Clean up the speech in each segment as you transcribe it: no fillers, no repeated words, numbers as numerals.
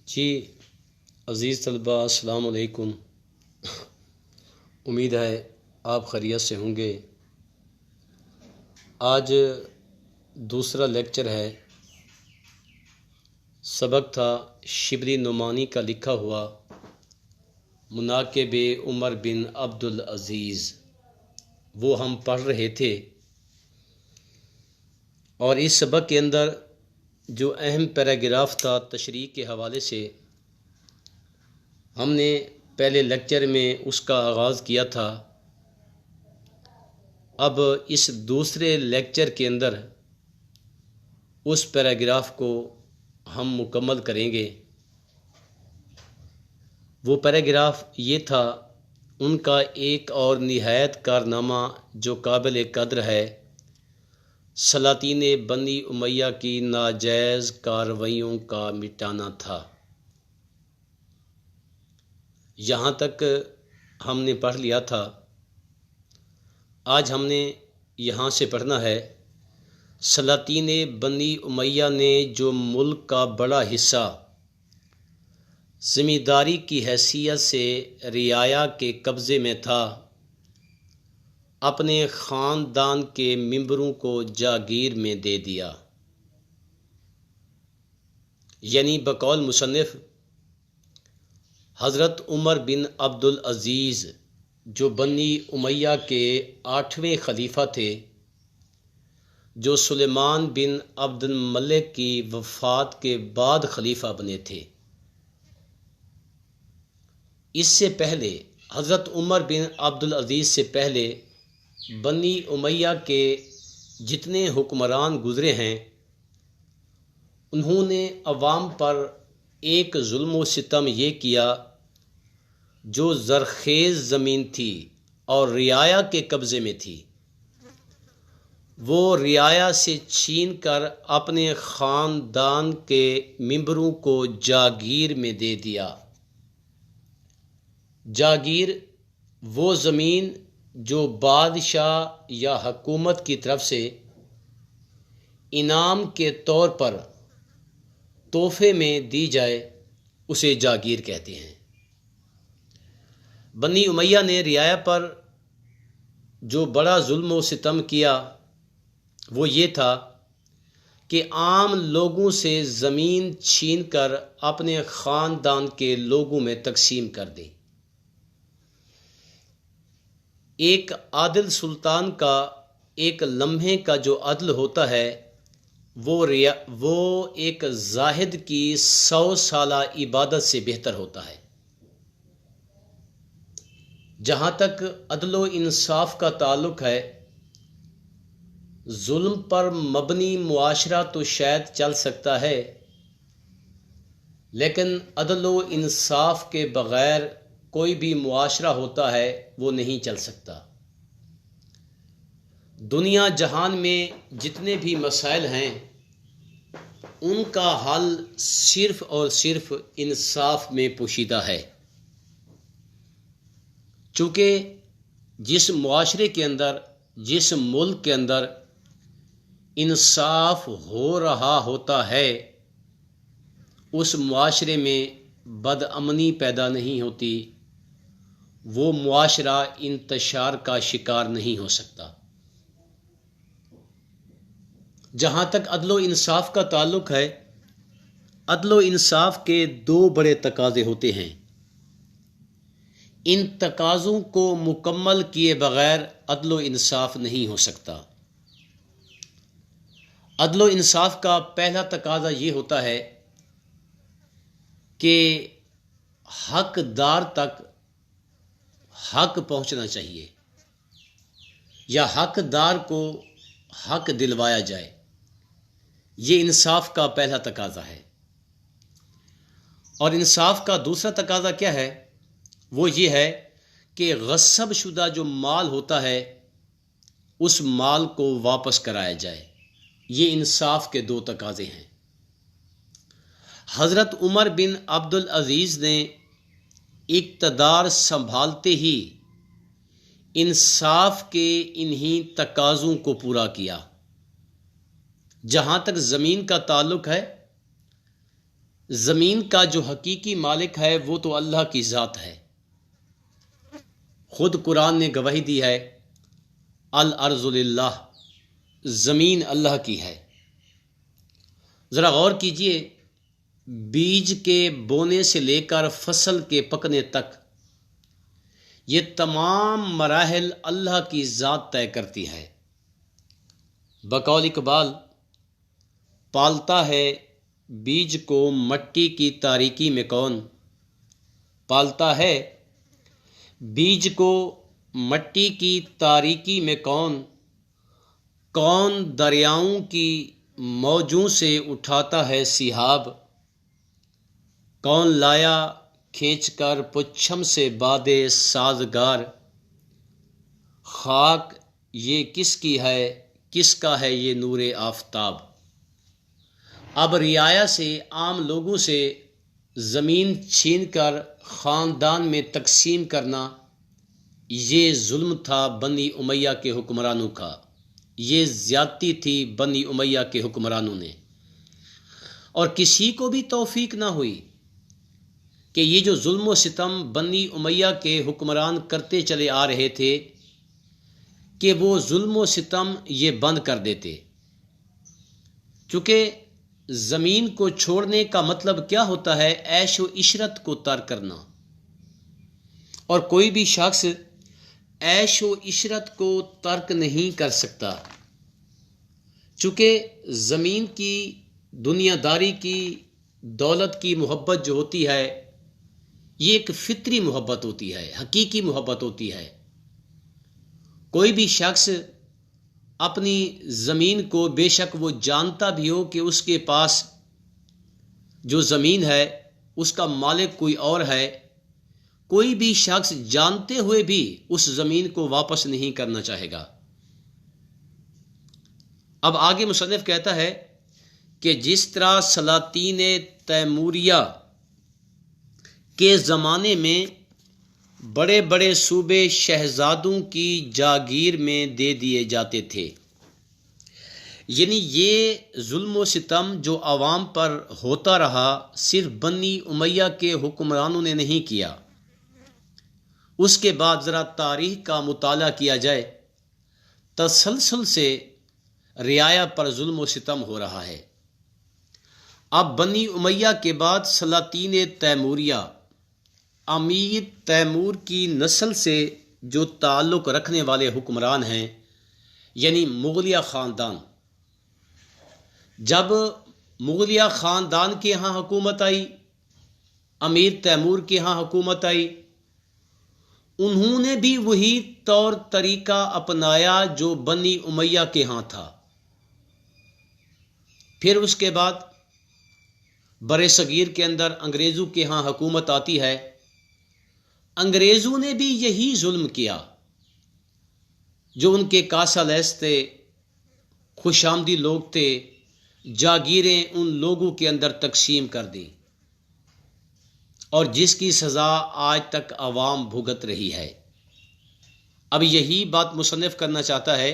جی عزیز طلبہ السلام علیکم۔ امید ہے آپ خیریت سے ہوں گے۔ آج دوسرا لیکچر ہے۔ سبق تھا شبلی نعمانی کا لکھا ہوا مناقب عمر بن عبدالعزیز، وہ ہم پڑھ رہے تھے، اور اس سبق کے اندر جو اہم پیراگراف تھا تشریح کے حوالے سے ہم نے پہلے لیکچر میں اس کا آغاز کیا تھا۔ اب اس دوسرے لیکچر کے اندر اس پیراگراف کو ہم مکمل کریں گے۔ وہ پیراگراف یہ تھا، ان کا ایک اور نہایت کارنامہ جو قابل قدر ہے، سلاطین بنی امیہ کی ناجائز کارروائیوں کا مٹانا تھا۔ یہاں تک ہم نے پڑھ لیا تھا۔ آج ہم نے یہاں سے پڑھنا ہے، سلاطین بنی امیہ نے جو ملک کا بڑا حصہ زمینداری کی حیثیت سے رعایا کے قبضے میں تھا، اپنے خاندان کے ممبروں کو جاگیر میں دے دیا۔ یعنی بقول مصنف حضرت عمر بن عبدالعزیز جو بنی امیہ کے 8ویں خلیفہ تھے، جو سلیمان بن عبد الملک کی وفات کے بعد خلیفہ بنے تھے۔ اس سے پہلے حضرت عمر بن عبدالعزیز سے پہلے بنی امیہ کے جتنے حکمران گزرے ہیں، انہوں نے عوام پر ایک ظلم و ستم یہ کیا، جو زرخیز زمین تھی اور رعایا کے قبضے میں تھی، وہ رعایا سے چھین کر اپنے خاندان کے ممبروں کو جاگیر میں دے دیا۔ جاگیر وہ زمین جو بادشاہ یا حکومت کی طرف سے انعام کے طور پر تحفے میں دی جائے، اسے جاگیر کہتے ہیں۔ بنی امیہ نے رعایا پر جو بڑا ظلم و ستم کیا وہ یہ تھا کہ عام لوگوں سے زمین چھین کر اپنے خاندان کے لوگوں میں تقسیم کر دی۔ ایک عادل سلطان کا ایک لمحے کا جو عدل ہوتا ہے، وہ ایک زاہد کی 100 سالہ عبادت سے بہتر ہوتا ہے۔ جہاں تک عدل و انصاف کا تعلق ہے، ظلم پر مبنی معاشرہ تو شاید چل سکتا ہے، لیکن عدل و انصاف کے بغیر کوئی بھی معاشرہ ہوتا ہے وہ نہیں چل سکتا۔ دنیا جہان میں جتنے بھی مسائل ہیں، ان کا حل صرف اور صرف انصاف میں پوشیدہ ہے۔ چونکہ جس معاشرے کے اندر، جس ملک کے اندر انصاف ہو رہا ہوتا ہے، اس معاشرے میں بدامنی پیدا نہیں ہوتی، وہ معاشرہ انتشار کا شکار نہیں ہو سکتا۔ جہاں تک عدل و انصاف کا تعلق ہے، عدل و انصاف کے 2 بڑے تقاضے ہوتے ہیں۔ ان تقاضوں کو مکمل کیے بغیر عدل و انصاف نہیں ہو سکتا۔ عدل و انصاف کا پہلا تقاضا یہ ہوتا ہے کہ حقدار تک حق پہنچنا چاہیے، یا حقدار کو حق دلوایا جائے۔ یہ انصاف کا پہلا تقاضا ہے۔ اور انصاف کا دوسرا تقاضا کیا ہے؟ وہ یہ ہے کہ غصب شدہ جو مال ہوتا ہے، اس مال کو واپس کرایا جائے۔ یہ انصاف کے 2 تقاضے ہیں۔ حضرت عمر بن عبدالعزیز نے اقتدار سنبھالتے ہی انصاف کے انہی تقاضوں کو پورا کیا۔ جہاں تک زمین کا تعلق ہے، زمین کا جو حقیقی مالک ہے وہ تو اللہ کی ذات ہے۔ خود قرآن نے گواہی دی ہے، الارض للہ، زمین اللہ کی ہے۔ ذرا غور کیجئے، بیج کے بونے سے لے کر فصل کے پکنے تک یہ تمام مراحل اللہ کی ذات طے کرتی ہے۔ بقول اقبال، پالتا ہے بیج کو مٹی کی تاریکی میں کون، پالتا ہے بیج کو مٹی کی تاریکی میں کون، کون دریاؤں کی موجوں سے اٹھاتا ہے سیحاب، کون لایا کھینچ کر پچھم سے بادے سازگار، خاک یہ کس کی ہے، کس کا ہے یہ نور آفتاب۔ اب رعایا سے، عام لوگوں سے زمین چھین کر خاندان میں تقسیم کرنا، یہ ظلم تھا بنی امیہ کے حکمرانوں کا، یہ زیادتی تھی بنی امیہ کے حکمرانوں نے، اور کسی کو بھی توفیق نہ ہوئی کہ یہ جو ظلم و ستم بنی امیہ کے حکمران کرتے چلے آ رہے تھے کہ وہ ظلم و ستم یہ بند کر دیتے۔ چونکہ زمین کو چھوڑنے کا مطلب کیا ہوتا ہے؟ عیش و عشرت کو ترک کرنا، اور کوئی بھی شخص عیش و عشرت کو ترک نہیں کر سکتا، چونکہ زمین کی، دنیا داری کی، دولت کی محبت جو ہوتی ہے یہ ایک فطری محبت ہوتی ہے، حقیقی محبت ہوتی ہے۔ کوئی بھی شخص اپنی زمین کو، بے شک وہ جانتا بھی ہو کہ اس کے پاس جو زمین ہے اس کا مالک کوئی اور ہے، کوئی بھی شخص جانتے ہوئے بھی اس زمین کو واپس نہیں کرنا چاہے گا۔ اب آگے مصنف کہتا ہے کہ جس طرح سلاطین تیموریہ کے زمانے میں بڑے بڑے صوبے شہزادوں کی جاگیر میں دے دیے جاتے تھے، یعنی یہ ظلم و ستم جو عوام پر ہوتا رہا صرف بنی امیہ کے حکمرانوں نے نہیں کیا۔ اس کے بعد ذرا تاریخ کا مطالعہ کیا جائے، تسلسل سے رعایا پر ظلم و ستم ہو رہا ہے۔ اب بنی امیہ کے بعد سلاطین تیموریہ، امیر تیمور کی نسل سے جو تعلق رکھنے والے حکمران ہیں، یعنی مغلیہ خاندان۔ جب مغلیہ خاندان کے ہاں حکومت آئی، امیر تیمور کے ہاں حکومت آئی، انہوں نے بھی وہی طور طریقہ اپنایا جو بنی امیہ کے ہاں تھا۔ پھر اس کے بعد برِ صغیر کے اندر انگریزوں کے ہاں حکومت آتی ہے، انگریزوں نے بھی یہی ظلم کیا، جو ان کے کاسہ لیس تھے، خوش آمدی لوگ تھے، جاگیریں ان لوگوں کے اندر تقسیم کر دیں، اور جس کی سزا آج تک عوام بھگت رہی ہے۔ اب یہی بات مصنف کرنا چاہتا ہے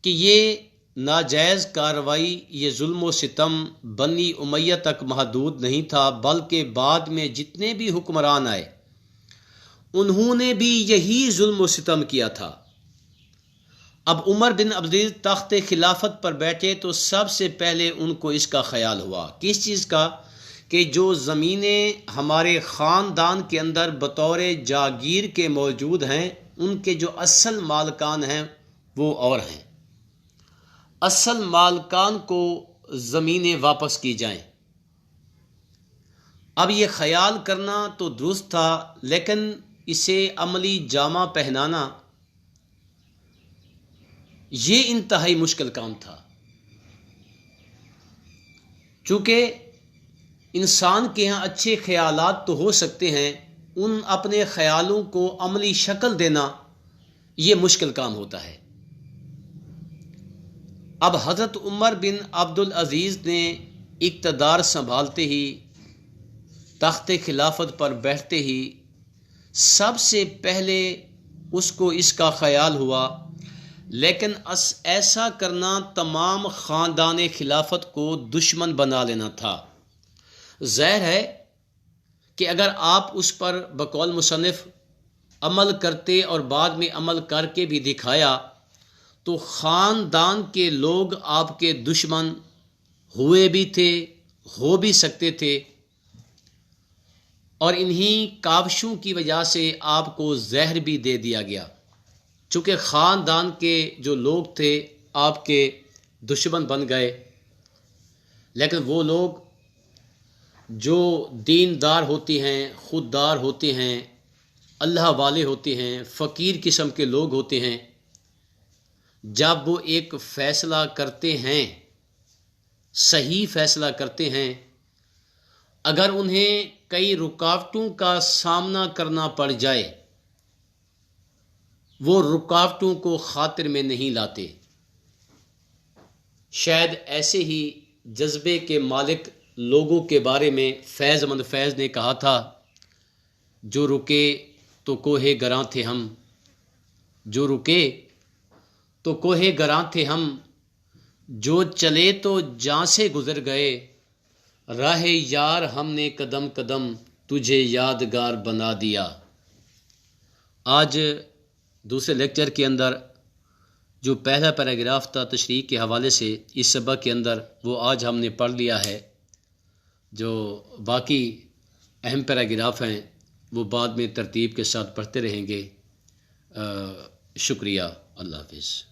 کہ یہ ناجائز کارروائی، یہ ظلم و ستم بنی امیہ تک محدود نہیں تھا، بلکہ بعد میں جتنے بھی حکمران آئے انہوں نے بھی یہی ظلم و ستم کیا تھا۔ اب عمر بن عبدالعزیز تخت خلافت پر بیٹھے تو سب سے پہلے ان کو اس کا خیال ہوا، کس چیز کا؟ کہ جو زمینیں ہمارے خاندان کے اندر بطور جاگیر کے موجود ہیں، ان کے جو اصل مالکان ہیں وہ اور ہیں، اصل مالکان کو زمینیں واپس کی جائیں۔ اب یہ خیال کرنا تو درست تھا، لیکن اسے عملی جامہ پہنانا یہ انتہائی مشکل کام تھا، چونکہ انسان کے ہاں اچھے خیالات تو ہو سکتے ہیں، ان اپنے خیالوں کو عملی شکل دینا یہ مشکل کام ہوتا ہے۔ اب حضرت عمر بن عبدالعزیز نے اقتدار سنبھالتے ہی، تخت خلافت پر بیٹھتے ہی سب سے پہلے اس کو اس کا خیال ہوا، لیکن ایسا کرنا تمام خاندان خلافت کو دشمن بنا لینا تھا، ظاہر ہے کہ اگر آپ اس پر بقول مصنف عمل کرتے اور بعد میں عمل کر کے بھی دکھایا تو خاندان کے لوگ آپ کے دشمن ہوئے بھی تھے، ہو بھی سکتے تھے، اور انہی کاوشوں کی وجہ سے آپ کو زہر بھی دے دیا گیا، چونکہ خاندان کے جو لوگ تھے آپ کے دشمن بن گئے۔ لیکن وہ لوگ جو دیندار ہوتے ہیں، خوددار ہوتے ہیں، اللہ والے ہوتے ہیں، فقیر قسم کے لوگ ہوتے ہیں، جب وہ ایک فیصلہ کرتے ہیں، صحیح فیصلہ کرتے ہیں، اگر انہیں کئی رکاوٹوں کا سامنا کرنا پڑ جائے وہ رکاوٹوں کو خاطر میں نہیں لاتے۔ شاید ایسے ہی جذبے کے مالک لوگوں کے بارے میں فیض مند فیض نے کہا تھا، جو رکے تو کوہ گراں تھے ہم، جو رکے تو کوہ گراں تھے ہم، جو چلے تو جاں سے گزر گئے، راہ یار ہم نے قدم قدم تجھے یادگار بنا دیا۔ آج دوسرے لیکچر کے اندر جو پہلا پیراگراف تھا تشریح کے حوالے سے اس سبق کے اندر، وہ آج ہم نے پڑھ لیا ہے۔ جو باقی اہم پیراگراف ہیں وہ بعد میں ترتیب کے ساتھ پڑھتے رہیں گے۔ شکریہ، اللہ حافظ۔